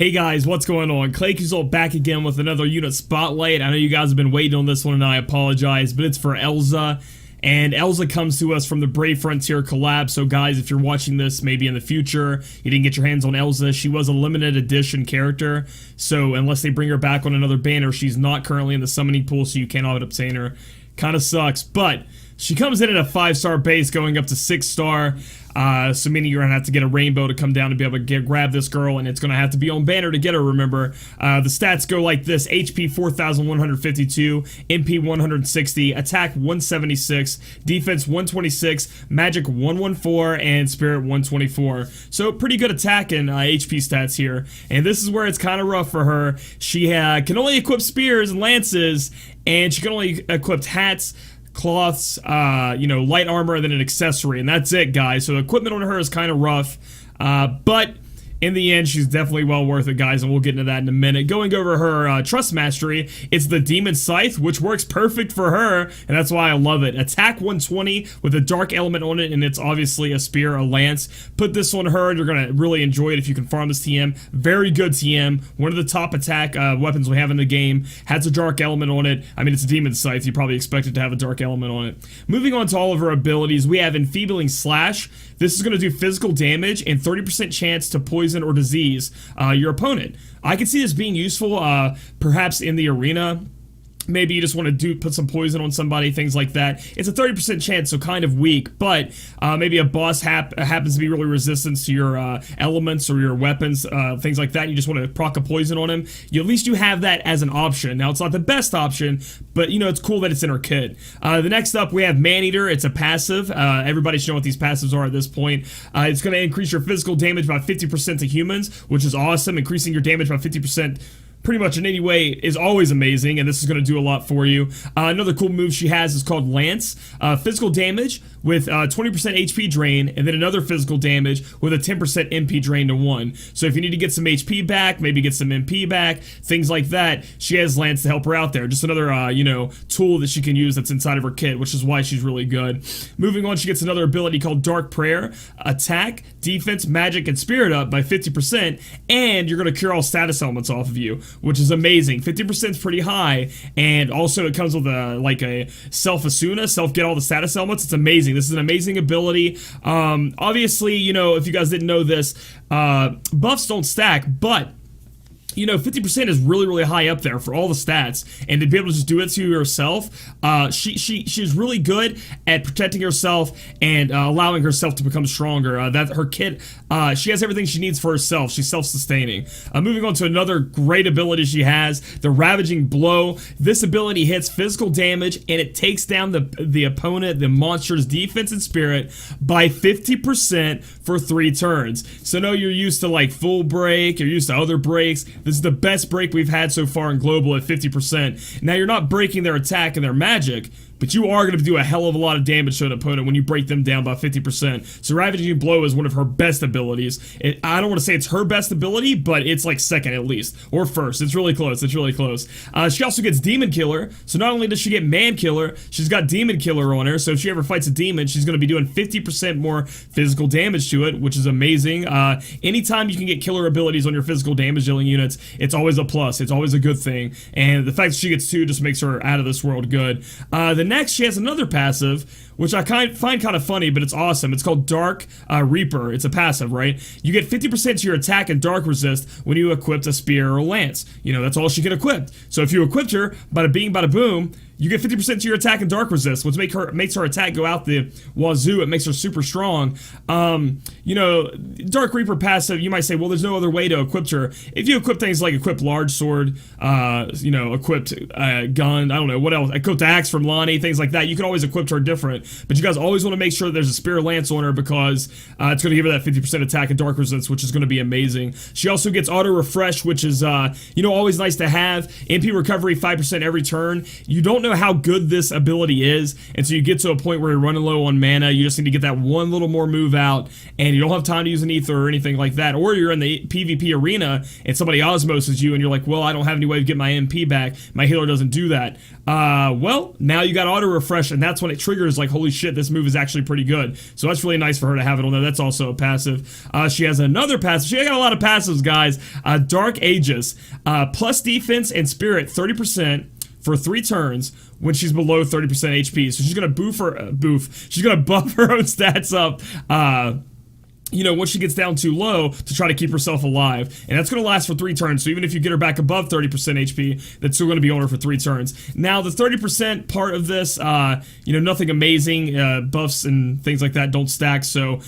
Hey guys, what's going on? Claykeysult back again with another unit spotlight. I know you guys have been waiting on this one and I apologize, but it's for Elza. And Elza comes to us from the Brave Frontier collab. So guys, if you're watching this maybe in the future, you didn't get your hands on Elza, she was a limited edition character. So unless they bring her back on another banner, she's not currently in the summoning pool, so you cannot obtain her. Kind of sucks, but she comes in at a 5-star base going up to 6-star. So meaning you're gonna have to get a rainbow to come down to be able to grab this girl, and it's gonna have to be on banner to get her, remember. The stats go like this: HP 4152, MP 160, attack 176, defense 126, magic 114, and spirit 124. So pretty good attack and HP stats here. And this is where it's kind of rough for her. She can only equip spears and lances, and she can only equip hats, cloths, light armor, and then an accessory, and that's it, guys. So the equipment on her is kind of rough, but in the end, she's definitely well worth it, guys, and we'll get into that in a minute. Going over her Trust Mastery, it's the Demon Scythe, which works perfect for her, and that's why I love it. Attack 120 with a dark element on it, and it's obviously a spear, a lance. Put this on her, and you're going to really enjoy it if you can farm this TM. Very good TM. One of the top attack weapons we have in the game. Has a dark element on it. I mean, it's a Demon Scythe. You probably expect it to have a dark element on it. Moving on to all of her abilities, we have Enfeebling Slash. This is going to do physical damage and 30% chance to poison or disease your opponent. I can see this being useful perhaps in the arena. Maybe you just want to put some poison on somebody, things like that. It's a 30% chance, so kind of weak, but maybe a boss happens to be really resistant to your elements or your weapons, things like that. You just want to proc a poison on him. At least you have that as an option. Now, it's not the best option, but it's cool that it's in her kit. The next up, we have Maneater. It's a passive. Everybody should know what these passives are at this point. It's going to increase your physical damage by 50% to humans, which is awesome. Increasing your damage by 50% pretty much in any way is always amazing, and this is going to do a lot for you. Another cool move she has is called Lance. Physical damage with 20% HP drain, and then another physical damage with a 10% MP drain to 1. So if you need to get some HP back, maybe get some MP back, things like that, she has Lance to help her out there. Just another, tool that she can use that's inside of her kit, which is why she's really good. Moving on, she gets another ability called Dark Prayer. Attack, defense, magic, and spirit up by 50%, and you're going to cure all status elements off of you, which is amazing. 50% is pretty high, and also it comes with a self-Asuna, self-get all the status elements. It's amazing. This is an amazing ability. Obviously, if you guys didn't know this, buffs don't stack, but 50% is really, really high up there for all the stats, and to be able to just do it to yourself, she's really good at protecting herself and allowing herself to become stronger. That her kit, she has everything she needs for herself. She's self-sustaining. Moving on to another great ability she has, the Ravaging Blow. This ability hits physical damage, and it takes down the opponent, the monster's defense and spirit by 50% for 3 turns. So know you're used to like full break, you're used to other breaks. This is the best break we've had so far in global at 50%. Now, you're not breaking their attack and their magic, but you are going to do a hell of a lot of damage to an opponent when you break them down by 50%. So Ravaging Blow is one of her best abilities. I don't want to say it's her best ability, but it's like second at least, or first. It's really close. It's really close. She also gets Demon Killer. So not only does she get Man Killer, she's got Demon Killer on her. So if she ever fights a demon, she's going to be doing 50% more physical damage to it, which is amazing. Anytime you can get killer abilities on your physical damage dealing units, it's always a plus. It's always a good thing. And the fact that she gets 2 just makes her out of this world good. Next, she has another passive, which I find kind of funny, but it's awesome. It's called Dark Reaper. It's a passive, right? You get 50% to your attack and dark resist when you equip a spear or a lance. That's all she can equip. So if you equipped her, bada bing, bada boom, you get 50% to your attack and dark resist, which makes her attack go out the wazoo. It makes her super strong. Dark Reaper passive, you might say, well, there's no other way to equip her. If you equip things like equip large sword, equipped gun, I don't know, what else, equipped axe from Lonnie, things like that, you can always equip her different. But you guys always want to make sure that there's a spear lance on her, because it's going to give her that 50% attack and dark resist, which is going to be amazing. She also gets auto refresh, which is, always nice to have. MP recovery 5% every turn. You don't know know how good this ability is until you get to a point where you're running low on mana. You just need to get that one little more move out, and you don't have time to use an ether or anything like that, or you're in the PvP arena and somebody osmoses you and you're like, well, I don't have any way to get my MP back, my healer doesn't do that. Well, now you got auto refresh, and that's when it triggers like, holy shit, this move is actually pretty good. So that's really nice for her to have it on there. That's also a passive. She has another passive. She got a lot of passives, guys. Dark Aegis, plus defense and spirit 30% for 3 turns when she's below 30% HP. So she's gonna she's gonna buff her own stats up, you know, once she gets down too low to try to keep herself alive. And that's going to last for 3 turns. So even if you get her back above 30% HP, that's still going to be on her for 3 turns. Now, the 30% part of this, you know, nothing amazing. Buffs and things like that don't stack. So,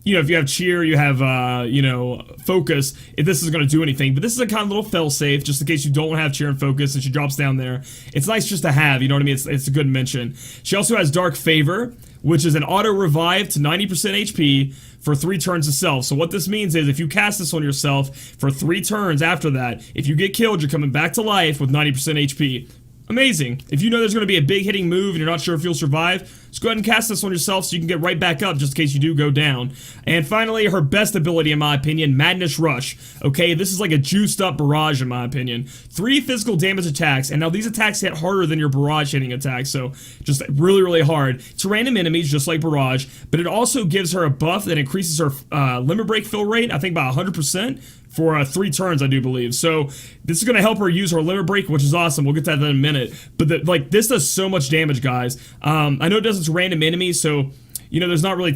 you know, if you have cheer, you have, you know, focus, if this is going to do anything. But this is a kind of little fail-safe, just in case you don't have cheer and focus and she drops down there. It's nice just to have, you know what I mean? It's a good mention. She also has Dark Favor, which is an auto-revive to 90% HP for 3 turns itself. So what this means is if you cast this on yourself for 3 turns after that, if you get killed, you're coming back to life with 90% HP. Amazing. If you know there's going to be a big hitting move and you're not sure if you'll survive, just go ahead and cast this on yourself so you can get right back up just in case you do go down. And finally, her best ability in my opinion, Madness Rush. Okay, this is like a juiced up barrage in my opinion. 3 physical damage attacks, and now these attacks hit harder than your barrage hitting attacks, so just really, really hard. To random enemies, just like barrage, but it also gives her a buff that increases her limit break fill rate, I think by 100%. For 3 turns, I do believe. So this is going to help her use her limit break, which is awesome. We'll get to that in a minute. But like this does so much damage, guys. I know it does it to random enemies, so you know, there's not really,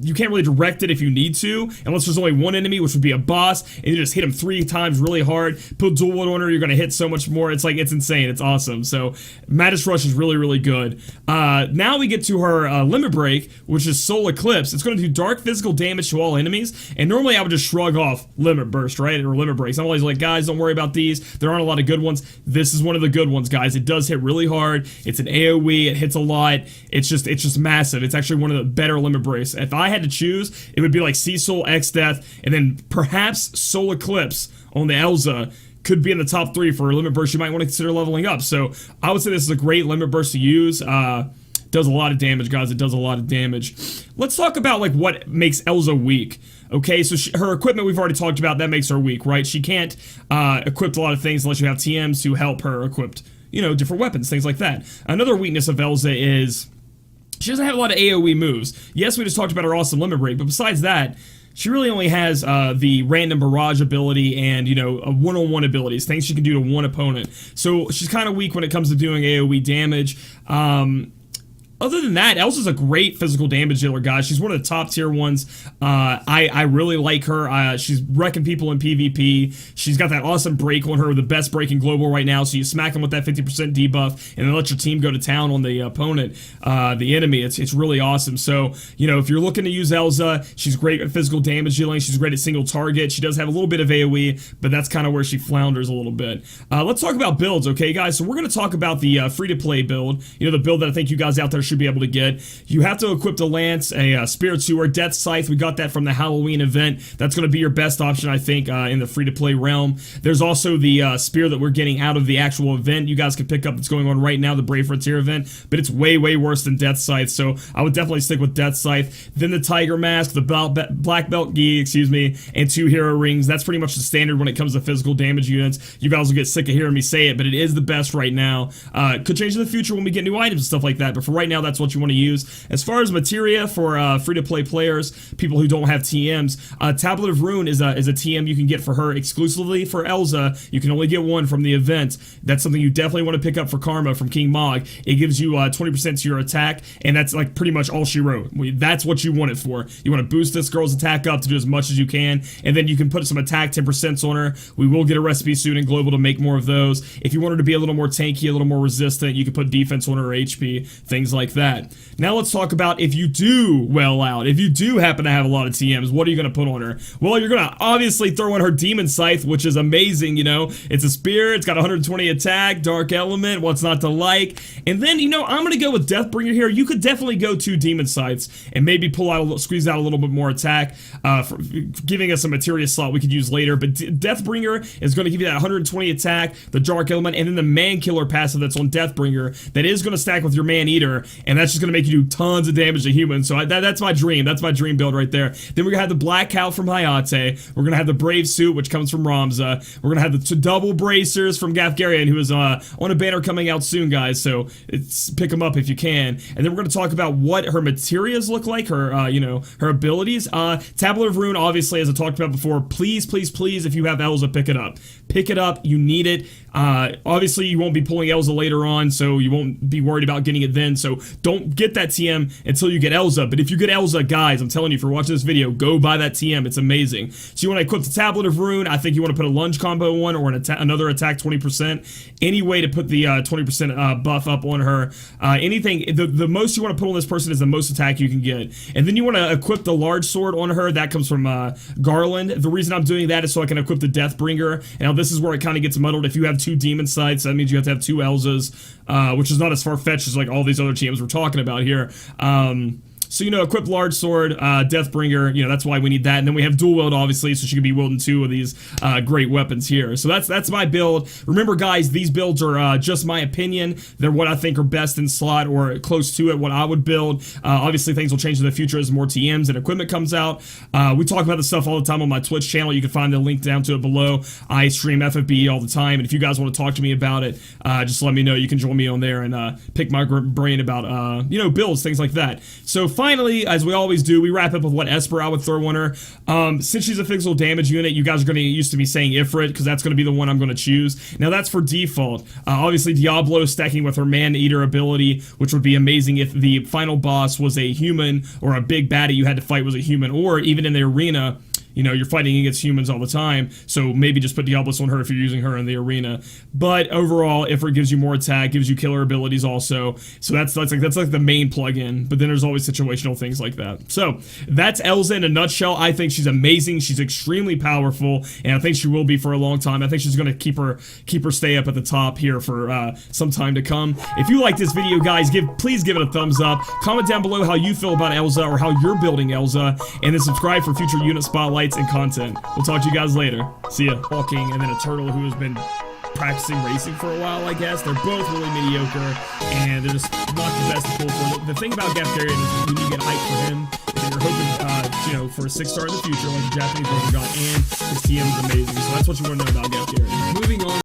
you can't really direct it if you need to, unless there's only one enemy, which would be a boss, and you just hit him 3 times really hard, put dual wield on her, you're going to hit so much more. It's like, it's insane. It's awesome. So Madness Rush is really, really good. Now we get to her limit break, which is Soul Eclipse. It's going to do dark physical damage to all enemies, and normally I would just shrug off limit burst, right, or limit breaks. I'm always like, guys, don't worry about these. There aren't a lot of good ones. This is one of the good ones, guys. It does hit really hard. It's an AoE. It hits a lot. It's just massive. It's actually one of the better limit breaks. If I had to choose, it would be like Sea Soul, X Death, and then perhaps Soul Eclipse on the Elza could be in the top 3 for a limit burst you might want to consider leveling up. So I would say this is a great limit burst to use. Does a lot of damage, guys. It does a lot of damage. Let's talk about like what makes Elza weak. Okay, so her equipment we've already talked about, that makes her weak, right? She can't equip a lot of things unless you have TMs to help her equip, you know, different weapons, things like that. Another weakness of Elza is she doesn't have a lot of AoE moves. Yes, we just talked about her awesome limit break, but besides that, she really only has the random barrage ability and, you know, one-on-one abilities, things she can do to one opponent. So she's kind of weak when it comes to doing AoE damage. Other than that, Elza's a great physical damage dealer, guys. She's one of the top tier ones. I really like her. She's wrecking people in PvP. She's got that awesome break on her, the best break in global right now. So you smack them with that 50% debuff and then let your team go to town on the opponent, the enemy. It's really awesome. So, you know, if you're looking to use Elza, she's great at physical damage dealing. She's great at single target. She does have a little bit of AoE, but that's kind of where she flounders a little bit. Let's talk about builds, okay, guys? So we're going to talk about the free-to-play build. You know, the build that I think you guys out there should be able to get. You have to equip the lance, a Spirit Sewer, Death Scythe. We got that from the Halloween event. That's going to be your best option, I think, in the free-to-play realm. There's also the spear that we're getting out of the actual event you guys can pick up that's going on right now, the Brave Frontier event, but it's way, way worse than Death Scythe, so I would definitely stick with Death Scythe. Then the Tiger Mask, the Black Belt Gi, excuse me, and 2 Hero Rings. That's pretty much the standard when it comes to physical damage units. You guys will get sick of hearing me say it, but it is the best right now. Could change in the future when we get new items and stuff like that, but for right now, that's what you want to use. As far as materia for free-to-play players, people who don't have TMs, Tablet of Rune is a TM you can get for her exclusively for Elza. You can only get one from the event. That's something you definitely want to pick up for Karma from King Mog. It gives you 20% to your attack, and that's like pretty much all she wrote. That's what you want it for. You want to boost this girl's attack up to do as much as you can, and then you can put some attack 10% on her. We will get a recipe soon in Global to make more of those. If you want her to be a little more tanky, a little more resistant, you can put defense on her, HP, things like like that. Now let's talk about if you do well out. If you do happen to have a lot of TMs, what are you going to put on her? Well, you're going to obviously throw in her Demon Scythe, which is amazing, you know. It's a spear, it's got 120 attack, Dark Element, what's not to like. And then, you know, I'm going to go with Deathbringer here. You could definitely go 2 Demon Scythes and maybe squeeze out a little bit more attack, for giving us a materia slot we could use later. But Deathbringer is going to give you that 120 attack, the Dark Element, and then the Man Killer passive that's on Deathbringer that is going to stack with your Man Eater, and that's just going to make you do tons of damage to humans. So that's my dream. That's my dream build right there. Then we're going to have the Black Cow from Hayate. We're going to have the Brave Suit, which comes from Ramza. We're going to have the double bracers from Gafgarian, who is on a banner coming out soon, guys. So pick them up if you can. And then we're going to talk about what her materias look like, her you know, her abilities. Tablet of Rune, obviously, as I talked about before, please, please, please, if you have Elza, pick it up. Pick it up. You need it. Obviously, you won't be pulling Elza later on, so you won't be worried about getting it then. So don't get that TM until you get Elza. But if you get Elza, guys, I'm telling you, if you're watching this video, go buy that TM. It's amazing. So you want to equip the Tablet of Rune. I think you want to put a lunge combo on or another attack 20%. Any way to put the 20% buff up on her. Anything. The most you want to put on this person is the most attack you can get. And then you want to equip the large sword on her. That comes from Garland. The reason I'm doing that is so I can equip the Deathbringer. Now this is where it kind of gets muddled. If you have 2 Demon Scythes, that means you have to have 2 Elzas, which is not as far-fetched as like all these other TMs we're talking about here. So, you know, equip large sword, Deathbringer, you know, that's why we need that. And then we have dual wield, obviously, so she can be wielding 2 of these great weapons here. So that's my build. Remember, guys, these builds are just my opinion. They're what I think are best in slot or close to it, what I would build. Obviously, things will change in the future as more TMs and equipment comes out. We talk about this stuff all the time on my Twitch channel. You can find the link down to it below. I stream FFB all the time, and if you guys want to talk to me about it, just let me know. You can join me on there and pick my brain about, you know, builds, things like that. So finally, as we always do, we wrap up with what Esper I would throw on her. Since she's a physical damage unit, you guys are going to get used to me saying Ifrit, because that's going to be the one I'm going to choose. Now, that's for default. Obviously, Diablo stacking with her Man-Eater ability, which would be amazing if the final boss was a human, or a big baddie you had to fight was a human, or even in the arena, you know, you're fighting against humans all the time, so maybe just put Diablos on her if you're using her in the arena. But overall, Ifrit gives you more attack, gives you killer abilities also. So that's like the main plugin. But then there's always situational things like that. So that's Elza in a nutshell. I think she's amazing. She's extremely powerful, and I think she will be for a long time. I think she's gonna keep her stay up at the top here for some time to come. If you like this video, guys, please give it a thumbs up. Comment down below how you feel about Elza or how you're building Elza, and then subscribe for future unit spotlights and content. We'll talk to you guys later. See ya. Walking, and then a turtle who has been practicing racing for a while, I guess. They're both really mediocre, and they're just not the best to pull for. The thing about Gafgarian is when you get hyped for him, then you're hoping, you know, for a 6-star in the future, like the Japanese version got, and his TM is amazing. So that's what you want to know about Gafgarian. Moving on.